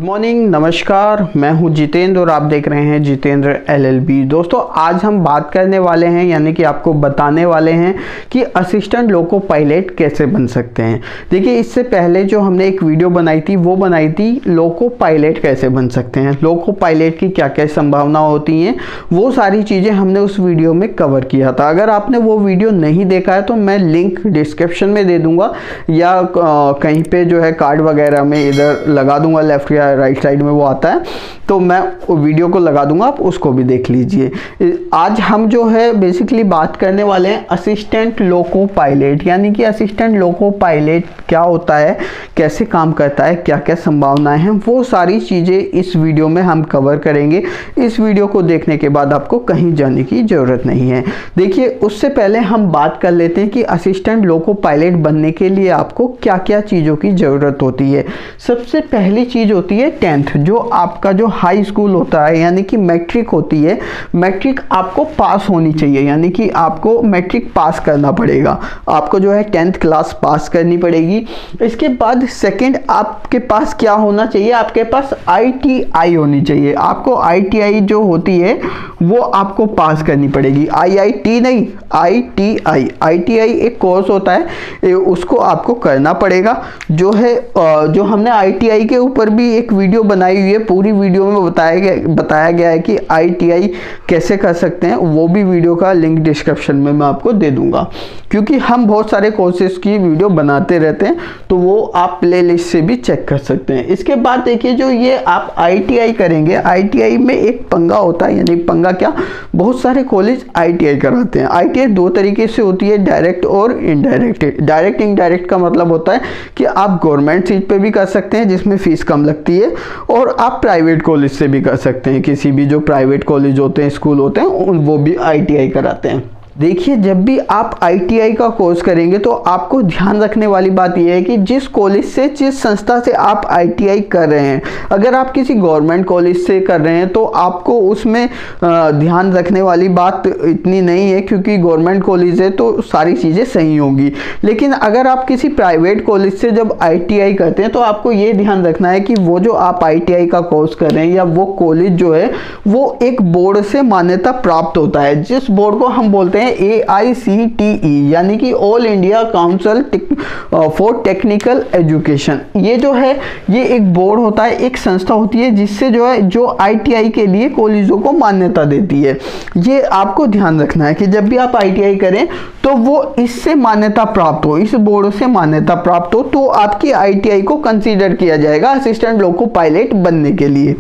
Good morning, नमस्कार। मैं हूं जितेंद्र और आप देख रहे हैं जितेंद्र एलएलबी। दोस्तों, आज हम बात करने वाले हैं यानी कि आपको बताने वाले हैं कि असिस्टेंट लोको पायलट कैसे बन सकते हैं। देखिए, इससे पहले जो हमने एक वीडियो बनाई थी वो बनाई थी लोको पायलट कैसे बन सकते हैं, लोको पायलट की क्या क्या संभावना होती हैं, वो सारी चीज़ें हमने उस वीडियो में कवर किया था। अगर आपने वो वीडियो नहीं देखा है तो मैं लिंक डिस्क्रिप्शन में दे दूंगा या कहीं पे जो है कार्ड वगैरह में इधर लगा दूंगा, लेफ्ट या राइट साइड में वो आता है, तो मैं वीडियो को लगा दूंगा, आप उसको भी देख लीजिए। आज हम जो है बेसिकली बात करने वाले हैं असिस्टेंट लोको पायलट, यानी कि असिस्टेंट लोको पायलट क्या होता है, कैसे काम करता है, क्या क्या संभावनाएं हैं, वो सारी चीज़ें इस वीडियो में हम कवर करेंगे। इस वीडियो को देखने के बाद आपको कहीं जाने की ज़रूरत नहीं है। देखिए, उससे पहले हम बात कर लेते हैं कि असिस्टेंट लोको पायलट बनने के लिए आपको क्या क्या चीज़ों की ज़रूरत होती है। सबसे पहली चीज़ होती है 10th, जो आपका जो हाई स्कूल होता है यानी कि मैट्रिक होती है। मैट्रिक आपको पास होनी चाहिए, यानी कि आपको मैट्रिक पास करना पड़ेगा, आपको जो है 10th क्लास पास करनी पड़ेगी। इसके बाद सेकंड आपके पास क्या होना चाहिए, आपके पास ITI होनी चाहिए। आपको ITI जो होती है वो आपको पास करनी पड़ेगी, IIT नहीं, ITI एक कोर्स होता है, उसको आपको करना पड़ेगा। जो है जो हमने ITI के ऊपर भी एक वीडियो बनाई हुई है, पूरी वीडियो में बताया गया है कि ITI कैसे कर सकते हैं। वो भी वीडियो का लिंक डिस्क्रिप्शन में मैं आपको दे दूंगा, क्योंकि हम बहुत सारे कोर्सेज की वीडियो बनाते रहते हैं, तो वो आप प्लेलिस्ट से भी चेक कर सकते हैं। इसके बाद देखिए, जो ये आप ITI करेंगे, ITI में एक पंगा होता है, यानी पंगा क्या, बहुत सारे कॉलेज ITI कराते हैं। ITI दो तरीके से होती है, डायरेक्ट और इनडायरेक्ट। डायरेक्ट इनडायरेक्ट का मतलब होता है कि आप गवर्नमेंट सीट पे भी कर सकते हैं जिसमें फीस कम लगती है, और आप प्राइवेट कॉलेज से भी कर सकते हैं। किसी भी जो प्राइवेट कॉलेज होते हैं, स्कूल होते हैं, वो भी ITI कराते हैं। देखिए, जब भी आप ITI का कोर्स करेंगे तो आपको ध्यान रखने वाली बात यह है कि जिस कॉलेज से, जिस संस्था से आप ITI कर रहे हैं, अगर आप किसी गवर्नमेंट कॉलेज से कर रहे हैं तो आपको उसमें ध्यान रखने वाली बात इतनी नहीं है, क्योंकि गवर्नमेंट कॉलेज है तो सारी चीज़ें सही होंगी। लेकिन अगर आप किसी प्राइवेट कॉलेज से जब ITI करते हैं तो आपको ये ध्यान रखना है कि वो जो आप ITI का कोर्स कर रहे हैं या वो कॉलेज जो है वो एक बोर्ड से मान्यता प्राप्त होता है, जिस बोर्ड को हम बोलते हैं AICTE, यानी कि all India council for technical education. ये जो है ये एक बोर्ड होता है, एक संस्था होती है जिससे जो है जो ITI के लिए कॉलेजों को मान्यता देती है। ये आपको ध्यान रखना है कि जब भी आप ITI करें तो वो इससे मान्यता प्राप्त हो, इस बोर्ड से मान्यता प्राप्त हो, तो आपकी ITI को कंसीडर किया जाएगा असिस्टेंट लोको पायलट बनने के लिए।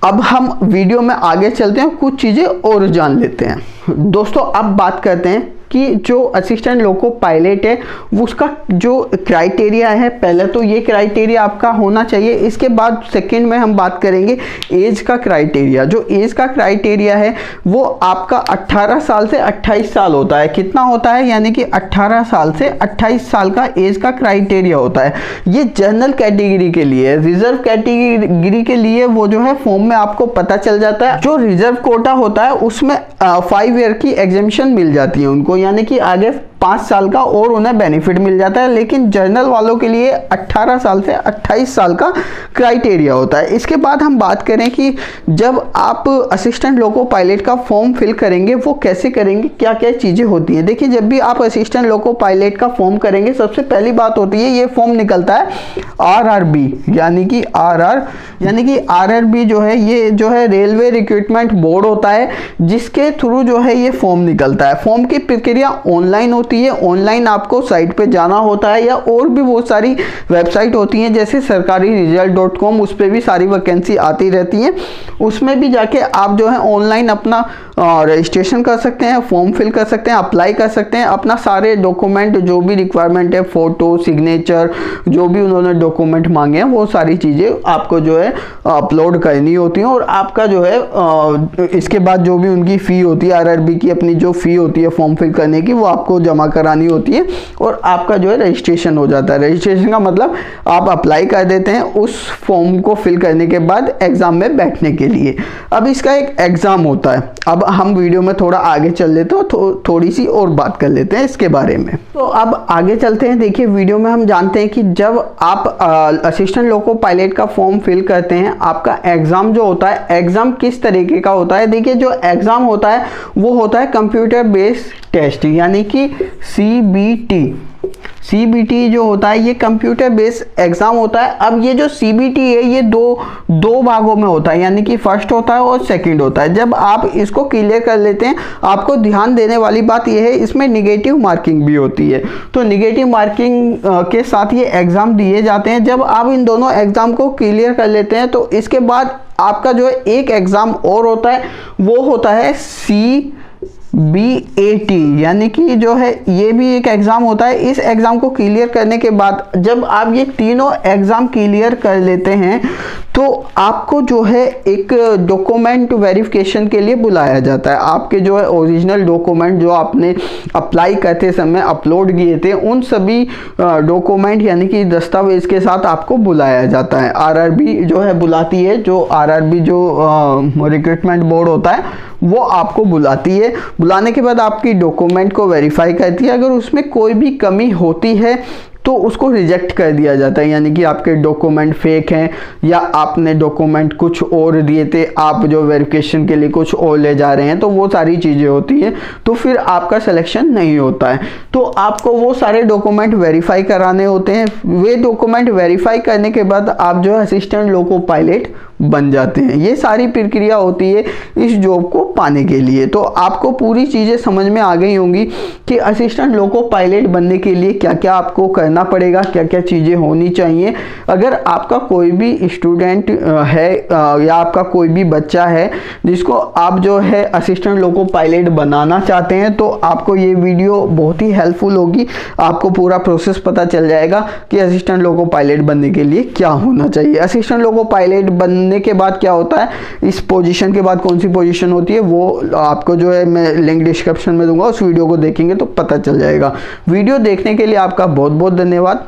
अब हम वीडियो में आगे चलते हैं, कुछ चीज़ें और जान लेते हैं। दोस्तों, अब बात करते हैं कि जो असिस्टेंट लोको पायलट है उसका जो क्राइटेरिया है, पहले तो ये क्राइटेरिया आपका होना चाहिए। इसके बाद सेकंड में हम बात करेंगे एज का क्राइटेरिया। जो एज का क्राइटेरिया है वो आपका 18 साल से 28 साल होता है। कितना होता है, यानी कि 18 साल से 28 साल का एज का क्राइटेरिया होता है। ये जनरल कैटेगरी के लिए, रिजर्व कैटेगरी के लिए वो जो है फॉर्म में आपको पता चल जाता है। जो रिजर्व कोटा होता है उसमें 5 ईयर की एग्जेम्पशन मिल जाती है उनको, यानी कि आगे 5 साल का और उन्हें बेनिफिट मिल जाता है। लेकिन जनरल वालों के लिए 18 साल से 28 साल का क्राइटेरिया होता है। इसके बाद हम बात करें कि जब आप असिस्टेंट लोको पायलट का फॉर्म फिल करेंगे वो कैसे करेंगे, क्या क्या चीज़ें होती हैं। देखिए, जब भी आप असिस्टेंट लोको पायलट का फॉर्म करेंगे सबसे पहली बात होती है, ये फॉर्म निकलता है RRB, यानी कि RRB जो है ये जो है रेलवे रिक्रूटमेंट बोर्ड होता है, जिसके थ्रू जो है ये फॉर्म निकलता है। फॉर्म की प्रक्रिया ऑनलाइन होती है, ऑनलाइन आपको साइट पे जाना होता है, या और भी बहुत सारी वेबसाइट होती हैं जैसे sarkariresult.com, उस पर भी सारी वैकेंसी आती रहती हैं। उसमें भी जाके आप जो है ऑनलाइन अपना रजिस्ट्रेशन कर सकते हैं, फॉर्म फिल कर सकते हैं, अप्लाई कर सकते हैं। अपना सारे डॉक्यूमेंट जो भी रिक्वायरमेंट है, फोटो, सिग्नेचर, जो भी उन्होंने डॉक्यूमेंट मांगे हैं वो सारी चीज़ें आपको जो है अपलोड करनी होती हैं। और आपका जो है इसके बाद जो भी उनकी फ़ी होती है, RRB की अपनी जो फ़ी होती है फॉर्म फिल करने की, वो आपको जमा जमा करानी होती है और आपका जो है रजिस्ट्रेशन हो जाता है। रजिस्ट्रेशन का मतलब आप अप्लाई कर देते हैं उस फॉर्म को फिल करने के बाद एग्ज़ाम में बैठने के लिए। अब इसका एक एग्ज़ाम होता है। अब हम वीडियो में थोड़ा आगे चल लेते हैं, थोड़ी सी और बात कर लेते हैं इसके बारे में। तो अब आगे चलते हैं। देखिए, वीडियो में हम जानते हैं कि जब आप असिस्टेंट लोको पायलट का फॉर्म फिल करते हैं, आपका एग्ज़ाम जो होता है, एग्ज़ाम किस तरीके का होता है। देखिए, जो एग्ज़ाम होता है वो होता है कंप्यूटर बेस्ड टेस्ट, यानी कि CBT जो होता है ये कंप्यूटर बेस्ड एग्ज़ाम होता है। अब ये जो CBT है ये दो भागों में होता है, यानी कि फर्स्ट होता है और सेकंड होता है। जब आप इसको क्लियर कर लेते हैं, आपको ध्यान देने वाली बात यह है इसमें निगेटिव मार्किंग भी होती है। तो निगेटिव मार्किंग के साथ ये एग्ज़ाम दिए जाते हैं। जब आप इन दोनों एग्ज़ाम को क्लियर कर लेते हैं तो इसके बाद आपका जो है एक एग्ज़ाम और होता है, वो होता है CBAT, यानी कि जो है ये भी एक एग्ज़ाम होता है। इस एग्ज़ाम को क्लियर करने के बाद जब आप ये तीनों एग्ज़ाम क्लियर कर लेते हैं तो आपको जो है एक डॉक्यूमेंट वेरिफिकेशन के लिए बुलाया जाता है। आपके जो है ओरिजिनल डॉक्यूमेंट जो आपने अप्लाई करते समय अपलोड किए थे, उन सभी डॉक्यूमेंट यानी कि दस्तावेज के साथ आपको बुलाया जाता है। RRB जो है बुलाती है, जो RRB जो रिक्रूटमेंट बोर्ड होता है वो आपको बुलाती है। बुलाने के बाद आपकी डॉक्यूमेंट को वेरीफाई करती है। अगर उसमें कोई भी कमी होती है तो उसको रिजेक्ट कर दिया जाता है, यानी कि आपके डॉक्यूमेंट फेक हैं या आपने डॉक्यूमेंट कुछ और दिए थे, आप जो वेरिफिकेशन के लिए कुछ और ले जा रहे हैं, तो वो सारी चीज़ें होती हैं, तो फिर आपका सिलेक्शन नहीं होता है। तो आपको वो सारे डॉक्यूमेंट वेरीफाई कराने होते हैं। वे डॉक्यूमेंट वेरीफाई करने के बाद आप जो है असिस्टेंट लोको पायलट बन जाते हैं। ये सारी प्रक्रिया होती है इस जॉब को पाने के लिए। तो आपको पूरी चीज़ें समझ में आ गई होंगी कि असिस्टेंट लोको पायलट बनने के लिए क्या क्या आपको करना पड़ेगा, क्या क्या चीज़ें होनी चाहिए। अगर आपका कोई भी स्टूडेंट है या आपका कोई भी बच्चा है जिसको आप जो है असिस्टेंट लोको पायलट बनाना चाहते हैं, तो आपको ये वीडियो बहुत ही हेल्पफुल होगी। आपको पूरा प्रोसेस पता चल जाएगा कि असिस्टेंट लोको पायलट बनने के लिए क्या होना चाहिए। असिस्टेंट लोको पायलट बनने के बाद क्या होता है, इस पोजीशन के बाद कौन सी पोजीशन होती है, वो आपको जो है मैं लिंक डिस्क्रिप्शन में दूंगा, उस वीडियो को देखेंगे तो पता चल जाएगा। वीडियो देखने के लिए आपका बहुत बहुत धन्यवाद।